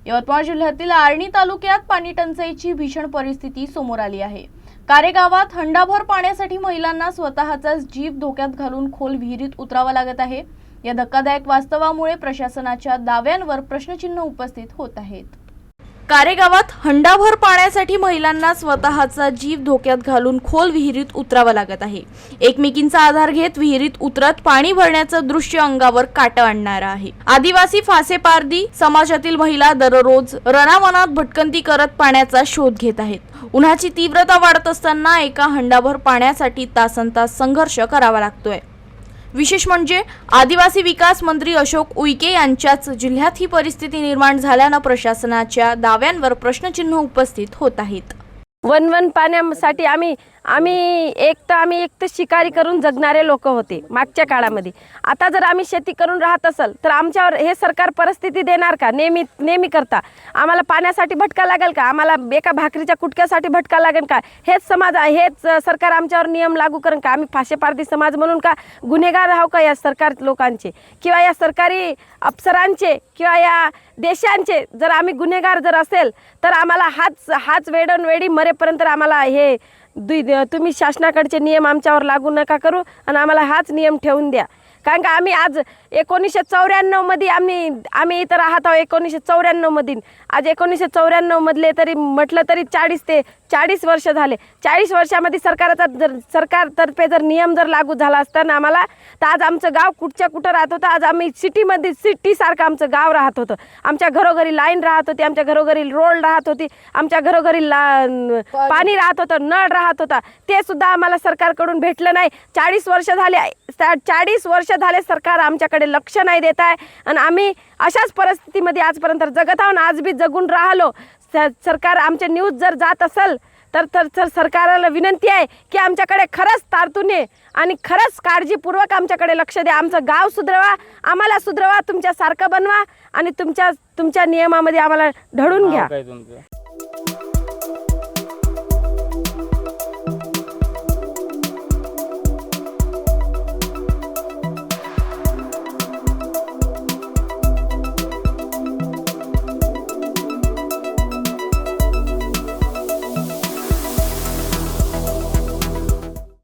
यवतमाळ जिल्ह्यातील आर्णी तालुक्यात पाणी टंचाईची भीषण परिस्थिती समोर आली आहे। कारेगावात हंडाभर पाण्यासाठी महिलांना स्वतःचा जीव धोक्यात घालून खोल विहिरीत उतरावं लागत आहे। या धक्कादायक वास्तवामुळे प्रशासनाच्या दाव्यांवर प्रश्नचिन्ह उपस्थित होत आहेत। कारेगावात हंडाभर पाण्यासाठी महिलांना स्वतःचा जीव धोक्यात घालून खोल विहिरीत उतरावं लागत आहे। एकमेकींचा आधार घेत विहिरीत उतरत पाणी भरण्याचं दृश्य अंगावर काटा आणणारं आहे। आदिवासी फासेपारधी समाजातील महिला दररोज रणावनात भटकंती करत पाण्याचा शोध घेत आहेत। उन्हाची तीव्रता वाढत असताना एका हंडाभर पाण्यासाठी तासनतास संघर्ष करावा लागतोय। विशेष म्हणजे आदिवासी विकास मंत्री अशोक उईके यांच्याच जिल्ह्यात ही परिस्थिती निर्माण झाल्यानं प्रशासनाच्या दाव्यांवर प्रश्नचिन्ह उपस्थित होत आहेत। वन पाण्यासाठी आम्ही एक तर शिकारी करून जगणारे लोक होते मागच्या काळामध्ये। आता जर आम्ही शेती करून राहत असेल तर आमच्यावर हे सरकार परिस्थिती देणार का? नेहमी करता आम्हाला पाण्यासाठी भटका लागेल का? आम्हाला एका भाकरीच्या कुटक्यासाठी भटका लागेल का? हेच सरकार आमच्यावर नियम लागू करेल का? आम्ही फासेपारधी समाज म्हणून का गुन्हेगार आहोत का या सरकार लोकांचे किंवा या सरकारी अफसरांचे किंवा या देशांचे? जर आम्ही गुन्हेगार जर असेल तर आम्हाला हाच वेळी मरेपर्यंत आम्हाला हे तुम्ही शासनाकडचे नियम आमच्यावर लागू नका करू आणि आम्हाला हाच नियम ठेवून द्या। कारण का आम्ही आज 1994 मध्ये आम्ही इथं राहत आहोत। 1994 मध्ये आज 1994 मधले तरी म्हटलं तरी 40 वर्ष झाले। 40 वर्षामध्ये सरकारतर्फे जर नियम जर लागू झाला असता ना आम्हाला, तर आज आमचं गाव कुठं राहत होतं। आज आम्ही सिटी सारखं आमचं गाव राहत होतं। आमच्या घरोघरी लाईन राहत होती, आमच्या घरोघरी रोड राहत होती, आमच्या घरोघरी पाणी राहत होतं, नळ राहत होता। ते सुद्धा आम्हाला सरकारकडून भेटलं नाही। 40 वर्ष झाले सरकार आमच्याकडे लक्ष नाही देत आहे आणि आम्ही अशाच परिस्थितीमध्ये आजपर्यंत जगत आहोत। आज बी जगून राहिलो। सरकार आमचे न्यूज जर जात असेल तर सरकारला विनंती आहे की आमच्याकडे खरंच तारतूने आणि खरंच काळजीपूर्वक आमच्याकडे लक्ष द्या। आमचं गाव सुधरवा, आम्हाला सुधरवा, तुमच्यासारखं बनवा आणि तुमच्या नियमामध्ये आम्हाला ढळून घ्या।